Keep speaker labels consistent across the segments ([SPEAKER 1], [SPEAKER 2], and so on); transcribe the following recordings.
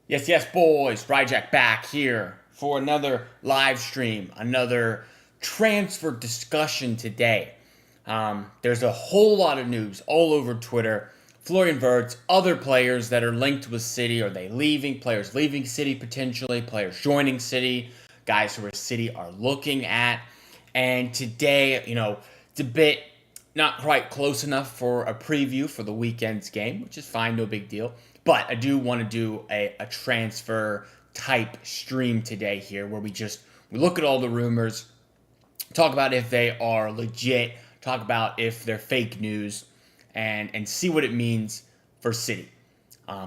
[SPEAKER 1] Yes, yes, boys. Ryjack back here for another live stream, another transfer discussion today. There's a whole lot of news all over Twitter. Florian Wirtz, other players that are linked with City. Are they leaving? Players leaving City potentially, players joining City, guys who are City are looking at. And today, it's a bit not quite close enough for a preview for the weekend's game, which is fine, no big deal. But I do want to do a transfer type stream today here where we look at all the rumors, talk about if they are legit, talk about if they're fake news, and see what it means for City.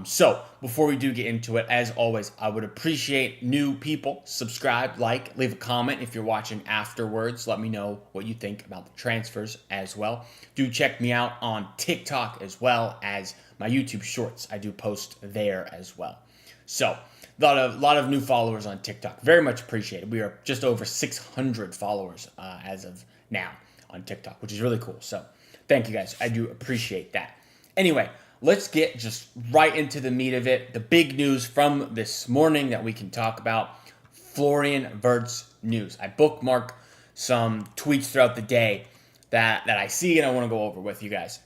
[SPEAKER 1] So before we do get into it, as always, I would appreciate new people. Subscribe, like, leave a comment if you're watching afterwards. Let me know what you think about the transfers as well. Do check me out on TikTok as well as my YouTube shorts. I do post there as well. So a lot of new followers on TikTok. Very much appreciated. We are just over 600 followers as of now on TikTok, which is really cool. So thank you guys. I do appreciate that. Anyway, let's get just right into the meat of it. The big news from this morning that we can talk about, Florian Wirtz news. I bookmark some tweets throughout the day that I see and I want to go over with you guys.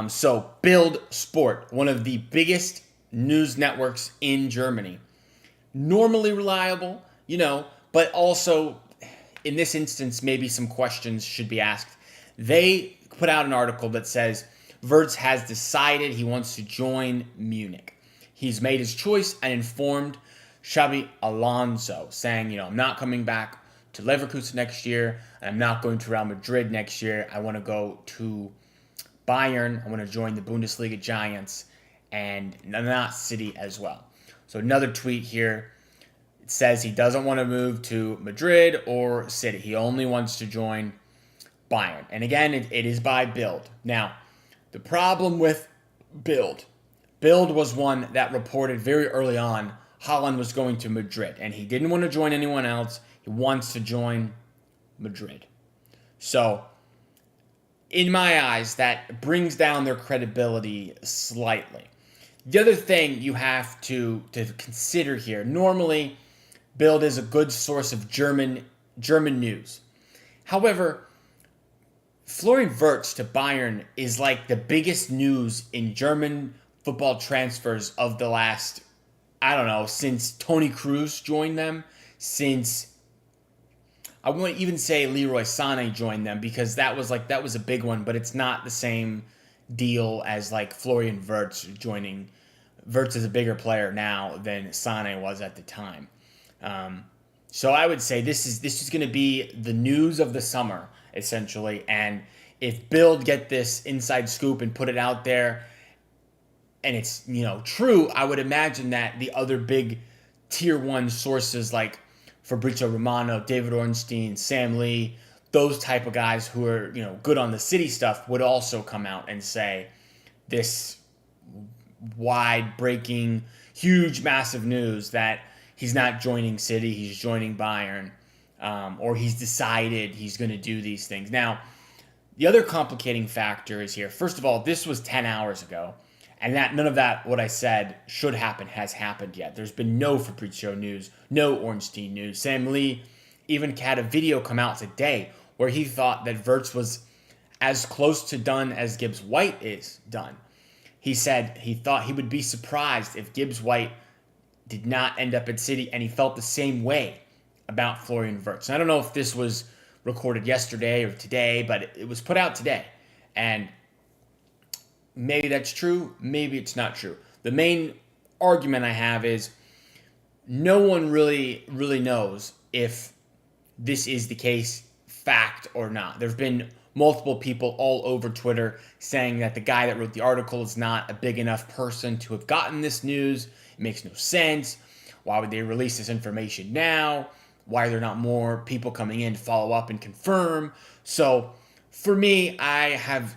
[SPEAKER 1] So Bild Sport, one of the biggest news networks in Germany. Normally reliable, but also in this instance, maybe some questions should be asked. They put out an article that says Wirtz has decided he wants to join Munich. He's made his choice and informed Xabi Alonso, saying, I'm not coming back to Leverkusen next year, and I'm not going to Real Madrid next year. I want to go to Bayern. I want to join the Bundesliga Giants and not City as well. So another tweet here. It says he doesn't want to move to Madrid or City. He only wants to join Bayern. And again, it is by Bild. Now, the problem with Bild was one that reported very early on Haaland was going to Madrid, and he didn't want to join anyone else. He wants to join Madrid. So, in my eyes, that brings down their credibility slightly. The other thing you have to consider here, normally Bild is a good source of German news. However, Florian Wirtz to Bayern is like the biggest news in German football transfers of the last, since Toni Kroos joined them, since I wouldn't even say Leroy Sané joined them because that was a big one, but it's not the same deal as like Florian Wirtz joining. Wirtz is a bigger player now than Sané was at the time. So I would say this is going to be the news of the summer, essentially. And if Bild get this inside scoop and put it out there and it's, true, I would imagine that the other big tier one sources like Fabrizio Romano, David Ornstein, Sam Lee, those type of guys who are, good on the City stuff would also come out and say this wide breaking, huge, massive news that he's not joining City, he's joining Bayern, or he's decided he's going to do these things. Now, the other complicating factor is here. First of all, this was 10 hours ago, and that none of that, what I said, should happen, has happened yet. There's been no Fabrizio news, no Ornstein news. Sam Lee even had a video come out today where he thought that Wirtz was as close to done as Gibbs White is done. He said he thought he would be surprised if Gibbs White did not end up at City, and he felt the same way about Florian Wirtz. And I don't know if this was recorded yesterday or today, but it was put out today. And maybe that's true, maybe it's not true. The main argument I have is no one really knows if this is the case, fact or not. There's been multiple people all over Twitter saying that the guy that wrote the article is not a big enough person to have gotten this news. It makes no sense. Why would they release this information now? Why are there not more people coming in to follow up and confirm? So for me, I have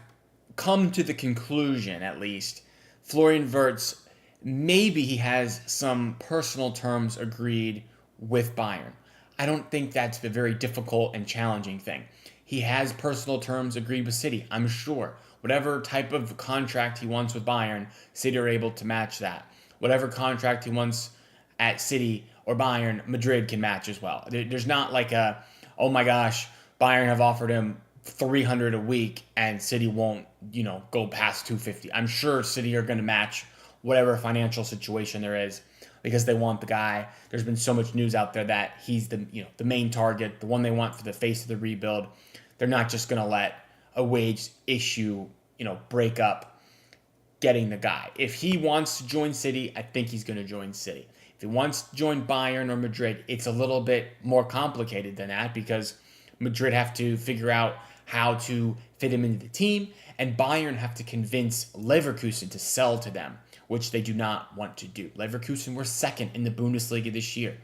[SPEAKER 1] come to the conclusion, at least, Florian Wirtz, maybe he has some personal terms agreed with Bayern. I don't think that's a very difficult and challenging thing. He has personal terms agreed with City, I'm sure. Whatever type of contract he wants with Bayern, City are able to match that. whatever contract he wants at City or Bayern, Madrid can match as well. There's not like a, oh my gosh, Bayern have offered him 300 a week and City won't, go past 250. I'm sure City are going to match whatever financial situation there is because they want the guy. There's been so much news out there that he's the main target, the one they want for the face of the rebuild. They're not just going to let a wage issue, break up getting the guy. If he wants to join City, I think he's going to join City. If he wants to join Bayern or Madrid, it's a little bit more complicated than that because Madrid have to figure out how to fit him into the team, and Bayern have to convince Leverkusen to sell to them, which they do not want to do. Leverkusen were second in the Bundesliga this year.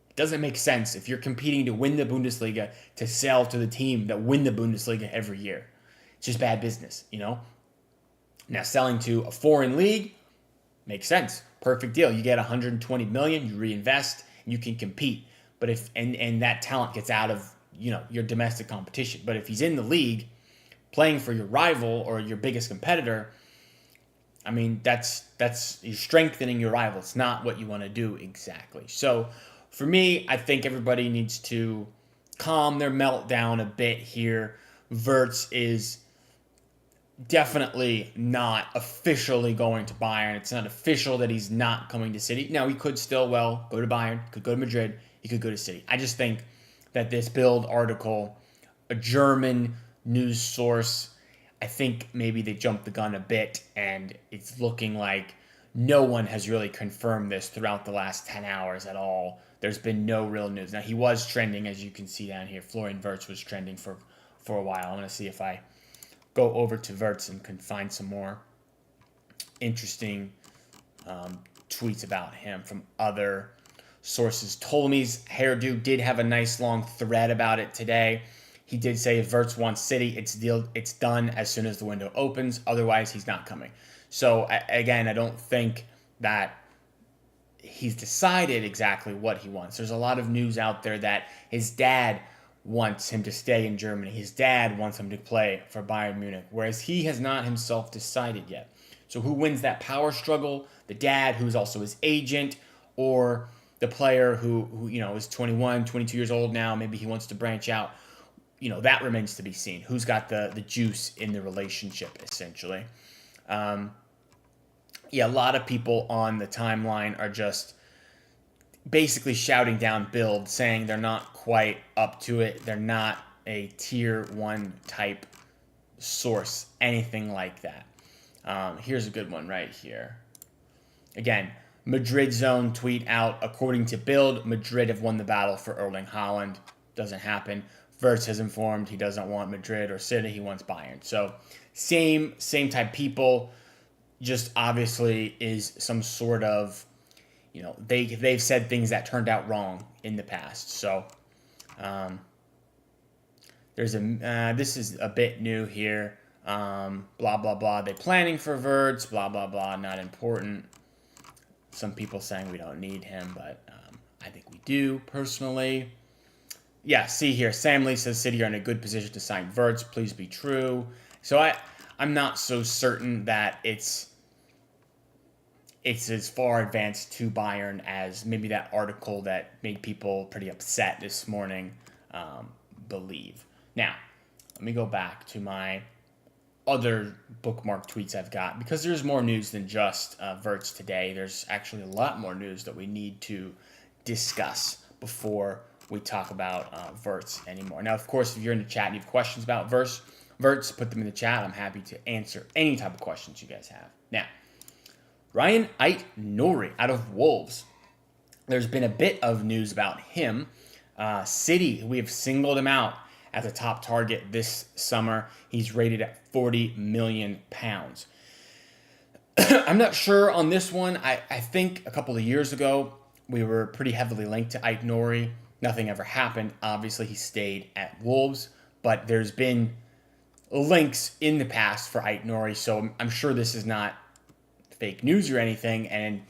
[SPEAKER 1] It doesn't make sense if you're competing to win the Bundesliga to sell to the team that win the Bundesliga every year. It's just bad business, Now, selling to a foreign league makes sense. Perfect deal. You get 120 million, you reinvest, and you can compete. But if and that talent gets out of your domestic competition. But if he's in the league playing for your rival or your biggest competitor, I mean, that's you're strengthening your rival. It's not what you want to do exactly. So for me, I think everybody needs to calm their meltdown a bit here. Wirtz is definitely not officially going to Bayern. It's not official that he's not coming to City. Now, he could still go to Bayern, could go to Madrid, he could go to City. I just think that this Bild article, a German news source, I think maybe they jumped the gun a bit, and it's looking like no one has really confirmed this throughout the last 10 hours at all. There's been no real news. Now, he was trending, as you can see down here. Florian Wirtz was trending for a while. I'm going to see if I go over to Wirtz and can find some more interesting tweets about him from other sources. Ptolemy's hairdo did have a nice long thread about it today. He did say if Wirtz wants City, it's done as soon as the window opens. Otherwise, he's not coming. So, again, I don't think that he's decided exactly what he wants. There's a lot of news out there that his dad wants him to stay in Germany. His dad wants him to play for Bayern Munich, whereas he has not himself decided yet. So who wins that power struggle? The dad, who's also his agent, or the player who is 21, 22 years old now, maybe he wants to branch out. That remains to be seen. Who's got the juice in the relationship, essentially. A lot of people on the timeline are just basically shouting down Bild, saying they're not quite up to it. They're not a tier 1 type source, anything like that. Here's a good one right here. Again, Madrid Zone tweet out, according to Bild, Madrid have won the battle for Erling Haaland. Doesn't happen. Wirtz has informed he doesn't want Madrid or City. He wants Bayern. So same type people. Just obviously is some sort of, they've said things that turned out wrong in the past. So there's this is a bit new here. Blah blah blah. They're planning for Wirtz. Blah blah blah. Not important. Some people saying we don't need him, but I think we do personally. Yeah, see here, Sam Lee says City are in a good position to sign Wirtz. Please be true. So I'm not so certain that it's as far advanced to Bayern as maybe that article that made people pretty upset this morning believe. Now, let me go back to my other bookmark tweets I've got, because there's more news than just Wirtz today. There's actually a lot more news that we need to discuss before we talk about Wirtz anymore. Now, of course, if you're in the chat and you have questions about Wirtz, put them in the chat. I'm happy to answer any type of questions you guys have. Now, Ryan Ait-Nouri out of Wolves. There's been a bit of news about him. City, we have singled him out as a top target this summer. He's rated at £40 million. I'm not sure on this one. I think a couple of years ago, we were pretty heavily linked to Ait-Nouri. Nothing ever happened. Obviously, he stayed at Wolves, but there's been links in the past for Ait-Nouri, so I'm sure this is not fake news or anything, and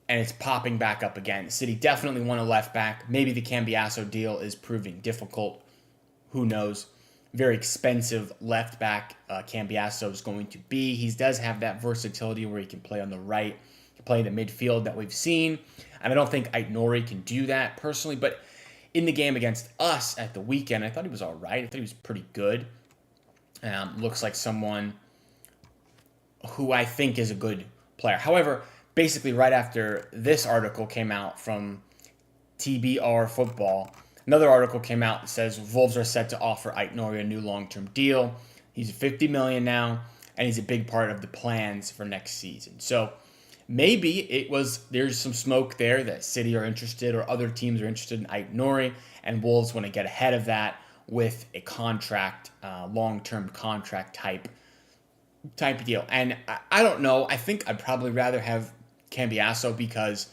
[SPEAKER 1] it's popping back up again. City definitely want a left back. Maybe the Cambiasso deal is proving difficult. Who knows? Very expensive left back Cambiasso is going to be. He does have that versatility where he can play on the right. to play the midfield that we've seen. And I don't think Aït-Nouri can do that personally, but in the game against us at the weekend, I thought he was all right. I thought he was pretty good. Looks like someone who I think is a good player. However, basically right after this article came out from TBR Football, another article came out that says Wolves are set to offer Aït-Nouri a new long-term deal. He's $50 million now, and he's a big part of the plans for next season. So maybe there's some smoke there that City are interested or other teams are interested in Aït-Nouri, and Wolves want to get ahead of that with a contract, long-term contract type deal. And I don't know. I think I'd probably rather have Cambiasso because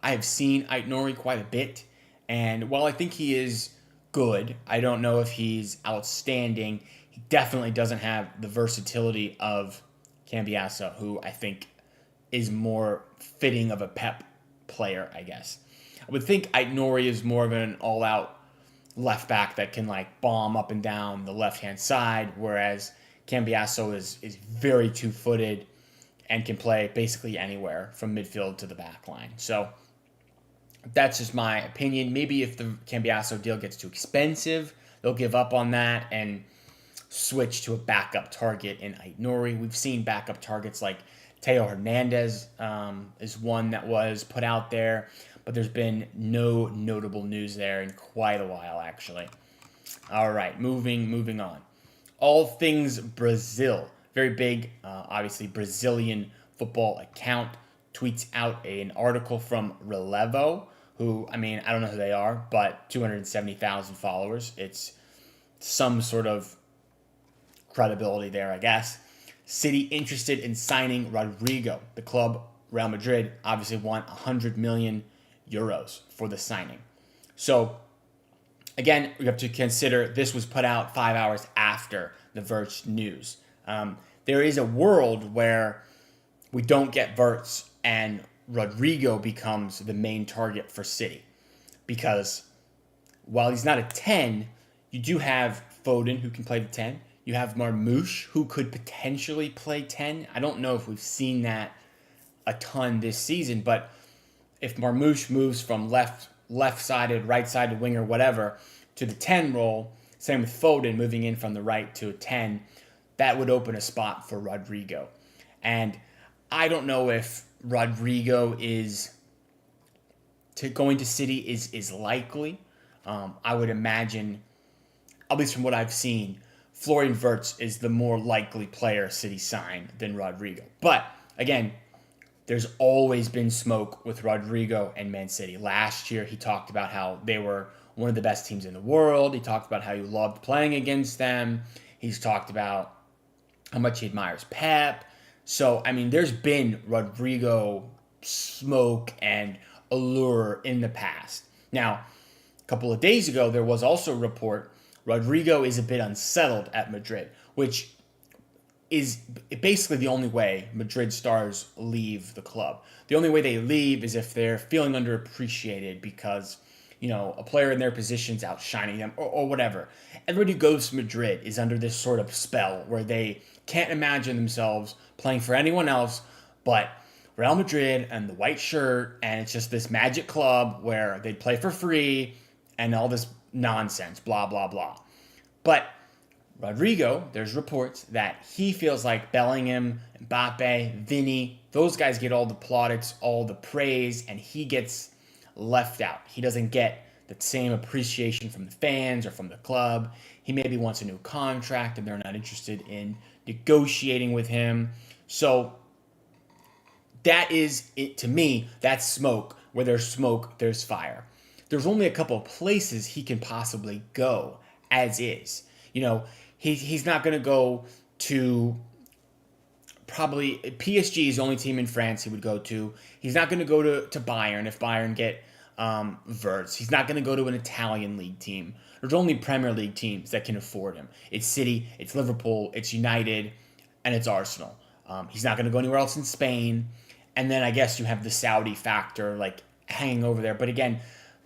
[SPEAKER 1] I have seen Aït-Nouri quite a bit. And while I think he is good, I don't know if he's outstanding. He definitely doesn't have the versatility of Cambiasso, who I think is more fitting of a Pep player, I guess. I would think Aït-Nouri is more of an all-out left back that can bomb up and down the left-hand side, whereas Cambiasso is very two-footed and can play basically anywhere from midfield to the back line. So that's just my opinion. Maybe if the Cambiasso deal gets too expensive, they'll give up on that and switch to a backup target in Aït-Nouri. We've seen backup targets like Teo Hernandez is one that was put out there, but there's been no notable news there in quite a while, actually. All right, moving on. All things Brazil. Very big, obviously, Brazilian football account tweets out an article from Relevo, who, I don't know who they are, but 270,000 followers. It's some sort of credibility there, I guess. City interested in signing Rodrigo. The club, Real Madrid, obviously want 100 million euros for the signing. So, again, we have to consider this was put out 5 hours after the Wirtz news. There is a world where we don't get Wirtz and Rodrigo becomes the main target for City. Because while he's not a 10, you do have Foden who can play the 10. You have Marmoush who could potentially play 10. I don't know if we've seen that a ton this season, but if Marmoush moves from left-sided, right-sided winger, whatever, to the 10 role, same with Foden moving in from the right to a 10, that would open a spot for Rodrigo. And I don't know if Rodrigo going to City is likely. I would imagine, at least from what I've seen, Florian Wirtz is the more likely player City sign than Rodrigo. But, again, there's always been smoke with Rodrigo and Man City. Last year, he talked about how they were one of the best teams in the world. He talked about how he loved playing against them. He's talked about how much he admires Pep. So, there's been Rodrigo smoke and allure in the past. Now, a couple of days ago, there was also a report Rodrigo is a bit unsettled at Madrid, which is basically the only way Madrid stars leave the club. The only way they leave is if they're feeling underappreciated because, a player in their position's outshining them or whatever. Everybody who goes to Madrid is under this sort of spell where they can't imagine themselves playing for anyone else but Real Madrid and the white shirt, and it's just this magic club where they play for free and all this nonsense, blah, blah, blah. But Rodrigo, there's reports that he feels like Bellingham, Mbappe, Vinny, those guys get all the plaudits, all the praise, and he gets left out. He doesn't get the same appreciation from the fans or from the club. He maybe wants a new contract and they're not interested in negotiating with him. So that is, to me, that's smoke. Where there's smoke, there's fire. There's only a couple of places he can possibly go as is. He's not going to go to probably PSG is the only team in France he would go to. He's not going to go to Bayern if Bayern get Wirtz. He's not going to go to an Italian league team. There's only Premier League teams that can afford him. It's City, it's Liverpool, it's United, and it's Arsenal. He's not going to go anywhere else in Spain. And then I guess you have the Saudi factor hanging over there. But again,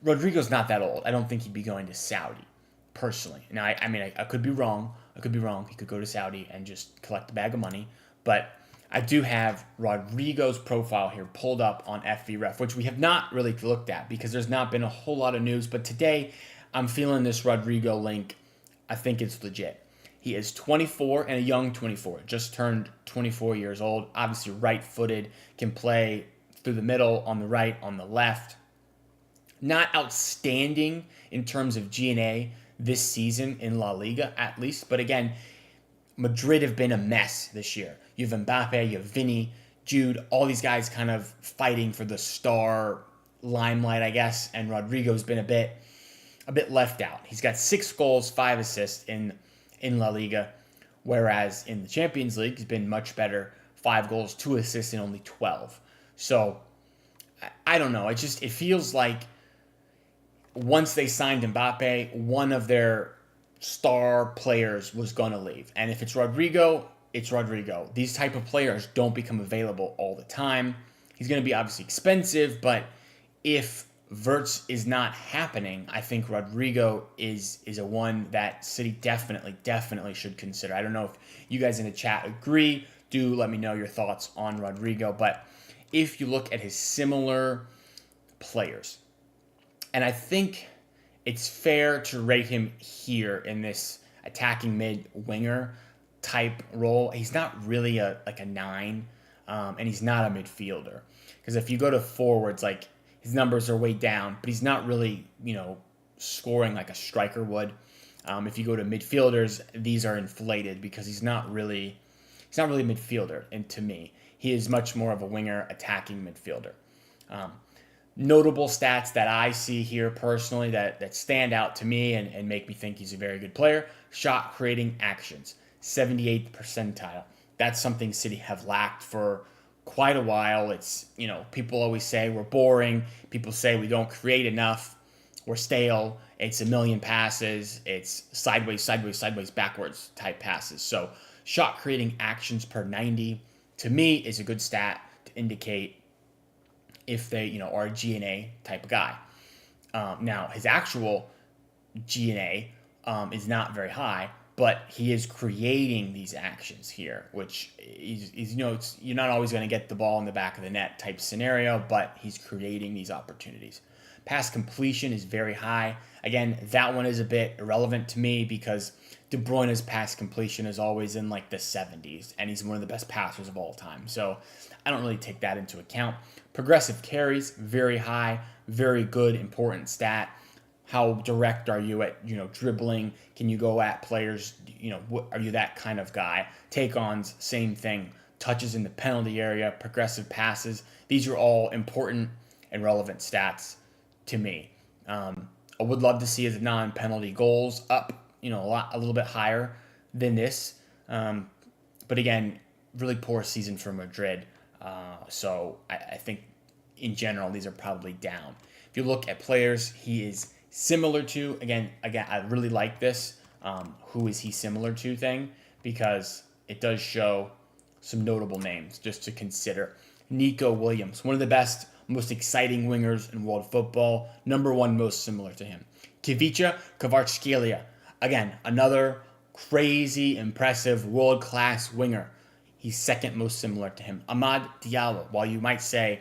[SPEAKER 1] Rodrigo's not that old. I don't think he'd be going to Saudi, personally. Now, I could be wrong. He could go to Saudi and just collect a bag of money. But, I do have Rodrigo's profile here pulled up on FVRef, which we have not really looked at because there's not been a whole lot of news. But today, I'm feeling this Rodrigo link. I think it's legit. He is 24 and a young 24, just turned 24 years old. Obviously, right-footed, can play through the middle, on the right, on the left. Not outstanding in terms of G&A this season in La Liga, at least. But again, Madrid have been a mess this year. You have Mbappe, you have Vinny, Jude, all these guys kind of fighting for the star limelight, I guess. And Rodrigo's been a bit left out. He's got 6 goals, 5 assists in La Liga, whereas in the Champions League, he's been much better. 5 goals, 2 assists, and only 12. So, I don't know. It feels like once they signed Mbappe, one of their star players was going to leave. And if it's Rodrigo, it's Rodrigo. These type of players don't become available all the time. He's going to be obviously expensive, but if Wirtz is not happening, I think Rodrigo is a one that City definitely should consider. I don't know if you guys in the chat agree. Do let me know your thoughts on Rodrigo. But if you look at his similar players, and I think it's fair to rate him here in this attacking mid winger type role. He's not really a 9, and he's not a midfielder. Because if you go to forwards, like his numbers are way down, but he's not really, scoring like a striker would. If you go to midfielders, these are inflated because he's not really a midfielder. And to me, he is much more of a winger attacking midfielder. Notable stats that I see here personally that stand out to me and make me think he's a very good player. Shot creating actions, 78th percentile. That's something City have lacked for quite a while. It's, people always say we're boring. People say we don't create enough. We're stale. It's a million passes. It's sideways, backwards type passes. So shot creating actions per 90, to me, is a good stat to indicate if they, are a G&A type of guy. Now, his actual G&A is not very high, but he is creating these actions here, which is you're not always going to get the ball in the back of the net type scenario, but he's creating these opportunities. Pass completion is very high. Again, that one is a bit irrelevant to me because De Bruyne's pass completion is always in like the 70s, and he's one of the best passers of all time. So I don't really take that into account. Progressive carries, very high, very good, important stat. How direct are you at, dribbling? Can you go at players? Are you that kind of guy? Take-ons, same thing. Touches in the penalty area, progressive passes. These are all important and relevant stats to me. I would love to see his non-penalty goals up, a little bit higher than this. But again, really poor season for Madrid. So I think in general, these are probably down. If you look at players he is similar to, again, I really like this who is he similar to thing because it does show some notable names just to consider. Nico Williams, one of the best, most exciting wingers in world football, number 1 most similar to him. Kivica Kvaratskhelia, again, another crazy, impressive, world-class winger. He's second most similar to him. Amad Diallo, while you might say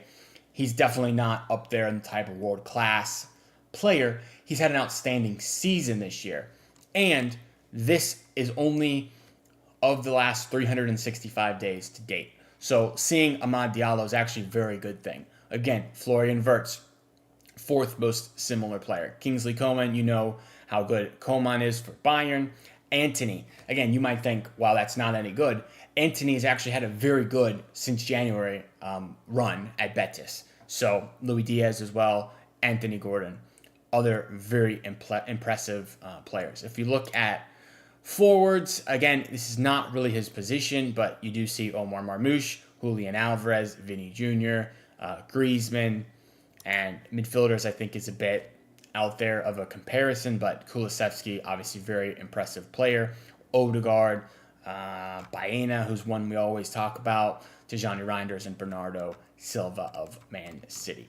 [SPEAKER 1] he's definitely not up there in the type of world-class player, he's had an outstanding season this year. And this is only of the last 365 days to date. So seeing Amad Diallo is actually a very good thing. Again, Florian Wirtz, 4th most similar player. Kingsley Coman, how good Coman is for Bayern. Antony, again, you might think, wow, that's not any good. Antony has actually had a very good, since January, run at Betis. So Luis Diaz as well, Anthony Gordon, other very impressive players. If you look at forwards, again, this is not really his position, but you do see Omar Marmoush, Julian Alvarez, Vinny Jr., Griezmann, and midfielders I think is a bit out there of a comparison, but Kulusevski, obviously very impressive player. Odegaard, Baena, who's one we always talk about, Tijani Reinders, and Bernardo Silva of Man City.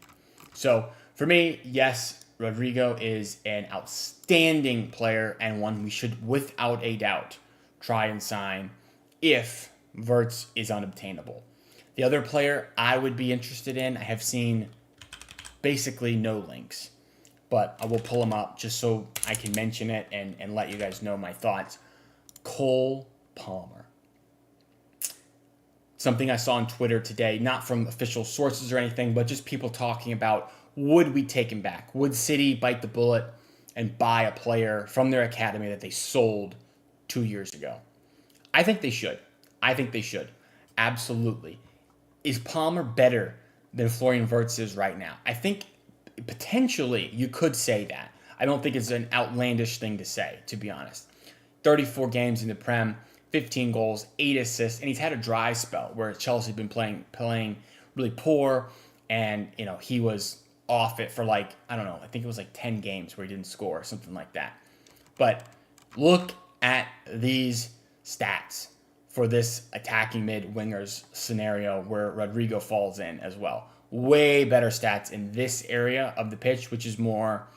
[SPEAKER 1] So for me, yes, Rodrigo is an outstanding player and one we should, without a doubt, try and sign if Wirtz is unobtainable. The other player I would be interested in, I have seen basically no links, but I will pull him up just so I can mention it and let you guys know my thoughts. Cole Palmer. Something I saw on Twitter today, not from official sources or anything, but just people talking about, would we take him back? Would City bite the bullet and buy a player from their academy that they sold 2 years ago? I think they should. I think they should. Absolutely. Is Palmer better than Florian Wirtz is right now? I think potentially you could say that. I don't think it's an outlandish thing to say, to be honest. 34 games in the Prem, 15 goals, 8 assists, and he's had a dry spell where Chelsea have been playing really poor, and he was off it for I think it was 10 games where he didn't score, something like that. But look at these stats for this attacking mid-wingers scenario where Rodrigo falls in as well. Way better stats in this area of the pitch, which is more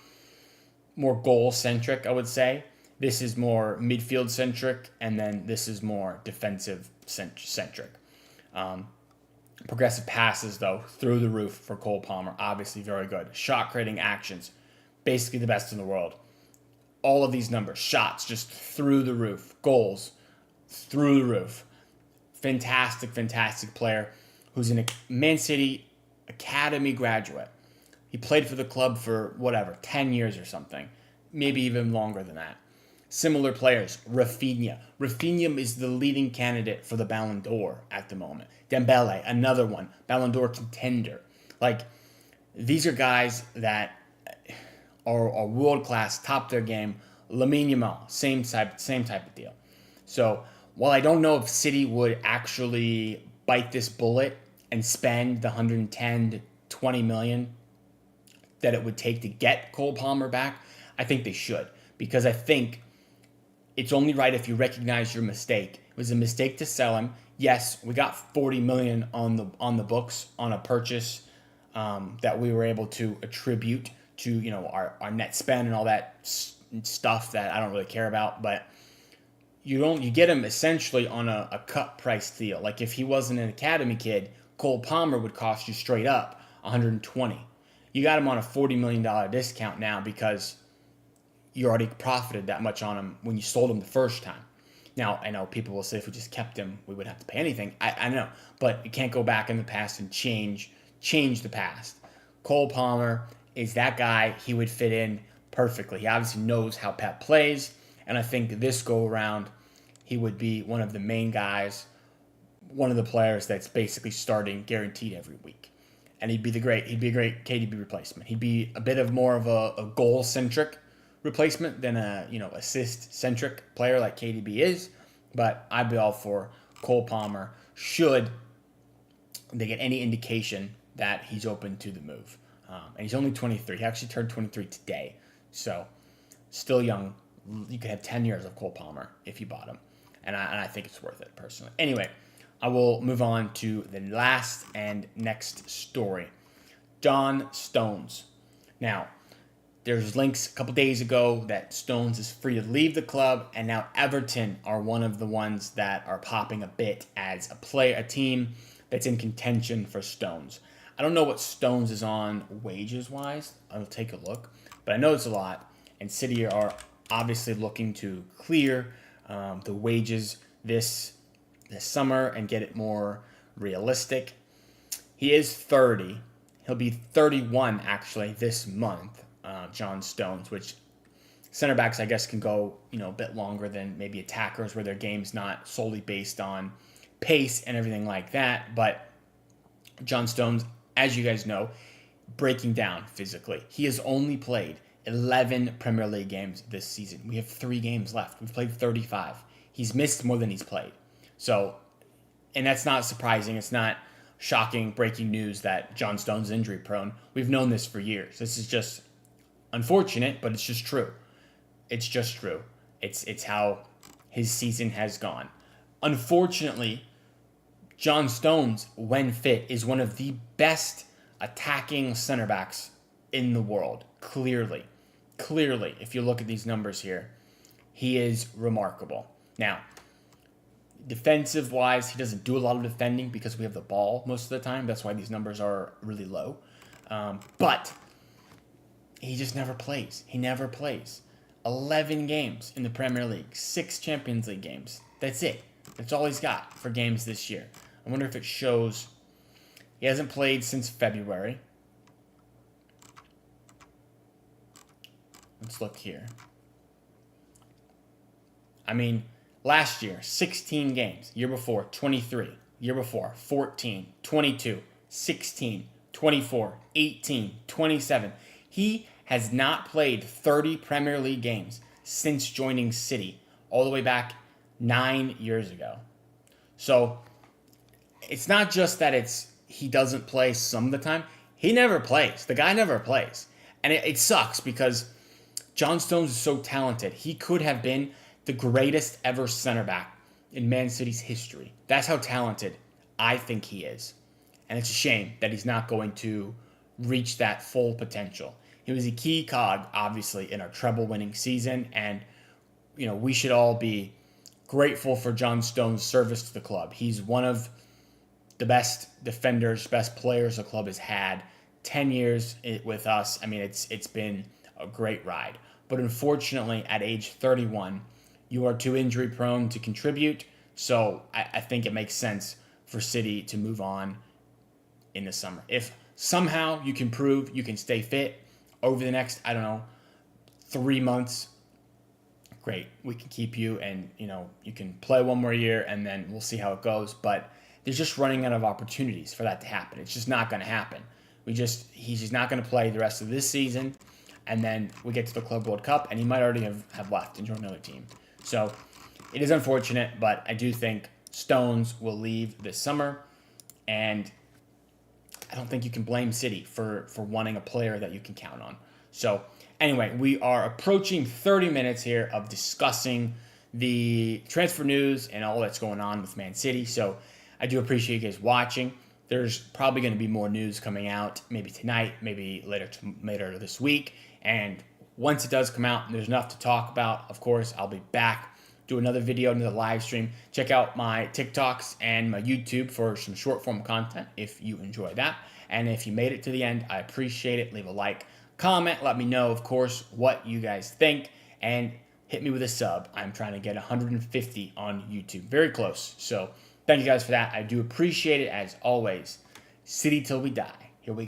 [SPEAKER 1] goal-centric, I would say. This is more midfield-centric, and then this is more defensive-centric. Progressive passes, though, through the roof for Cole Palmer. Obviously very good. Shot-creating actions, basically the best in the world. All of these numbers, shots just through the roof. Goals, through the roof. Fantastic, fantastic player who's a Man City Academy graduate. He played for the club for 10 years or something. Maybe even longer than that. Similar players, Rafinha. Rafinha is the leading candidate for the Ballon d'Or at the moment. Dembele, another one, Ballon d'Or contender. These are guys that are world-class, top their game. Lamine Yamal, same type of deal. So while I don't know if City would actually bite this bullet and spend the 110 to 20 million that it would take to get Cole Palmer back, I think they should, because I think it's only right if you recognize your mistake. It was a mistake to sell him. Yes, we got 40 million on the books on a purchase that we were able to attribute to our net spend and all that stuff that I don't really care about, but you get him essentially on a cut price deal. If he wasn't an academy kid, Cole Palmer would cost you straight up 120. You got him on a $40 million discount now because you already profited that much on him when you sold him the first time. Now, I know people will say if we just kept him, we wouldn't have to pay anything. I know, but you can't go back in the past and change the past. Cole Palmer is that guy. He would fit in perfectly. He obviously knows how Pep plays, and I think this go-around, he would be one of the main guys, one of the players that's basically starting guaranteed every week. And he'd be a great KDB replacement. He'd be a bit of more of a goal-centric replacement than a assist-centric player like KDB is. But I'd be all for Cole Palmer should they get any indication that he's open to the move. And he's only 23. He actually turned 23 today. So still young. You could have 10 years of Cole Palmer if you bought him. And I think it's worth it, personally. Anyway, I will move on to the last and next story. John Stones. Now, there's links a couple days ago that Stones is free to leave the club, and now Everton are one of the ones that are popping a bit as a team that's in contention for Stones. I don't know what Stones is on wages-wise. I'll take a look. But I know it's a lot, and City are obviously looking to clear the wages this summer and get it more realistic. He is 30. He'll be 31, actually, this month, John Stones, which center backs, I guess, can go a bit longer than maybe attackers where their game's not solely based on pace and everything like that. But John Stones, as you guys know, breaking down physically. He has only played 11 Premier League games this season. We have 3 games left. We've played 35. He's missed more than he's played. So, and that's not surprising. It's not shocking breaking news that John Stones is injury prone. We've known this for years. This is just unfortunate, but it's just true. It's just true. It's how his season has gone. Unfortunately, John Stones, when fit, is one of the best attacking center backs in the world. Clearly, if you look at these numbers here, he is remarkable. Now, Defensive-wise, he doesn't do a lot of defending because we have the ball most of the time. That's why these numbers are really low. But he just never plays. He never plays. 11 games in the Premier League, 6 Champions League games. That's it. That's all he's got for games this year. I wonder if it shows. He hasn't played since February. Let's look here. I mean, last year, 16 games. Year before, 23. Year before, 14, 22, 16, 24, 18, 27. He has not played 30 Premier League games since joining City, all the way back 9 years ago. So it's not just that he doesn't play some of the time. He never plays. The guy never plays. And it sucks because John Stones is so talented. He could have been the greatest ever center back in Man City's history. That's how talented I think he is. And it's a shame that he's not going to reach that full potential. He was a key cog, obviously, in our treble-winning season. And, we should all be grateful for John Stones' service to the club. He's one of the best defenders, best players the club has had. 10 years with us. I mean, it's been a great ride. But unfortunately, at age 31, you are too injury prone to contribute. So I think it makes sense for City to move on in the summer. If somehow you can prove you can stay fit over the next, 3 months, great. We can keep you and, you can play one more year and then we'll see how it goes. But they're just running out of opportunities for that to happen. It's just not going to happen. He's just not going to play the rest of this season. And then we get to the Club World Cup and he might already have left and joined another team. So it is unfortunate, but I do think Stones will leave this summer. And I don't think you can blame City for wanting a player that you can count on. So anyway, we are approaching 30 minutes here of discussing the transfer news and all that's going on with Man City. So I do appreciate you guys watching. There's probably going to be more news coming out maybe tonight, maybe later this week. And once it does come out and there's enough to talk about, of course, I'll be back, do another video, another live stream. Check out my TikToks and my YouTube for some short form content if you enjoy that. And if you made it to the end, I appreciate it. Leave a like, comment, let me know, of course, what you guys think, and hit me with a sub. I'm trying to get 150 on YouTube. Very close. So thank you guys for that. I do appreciate it as always. City till we die.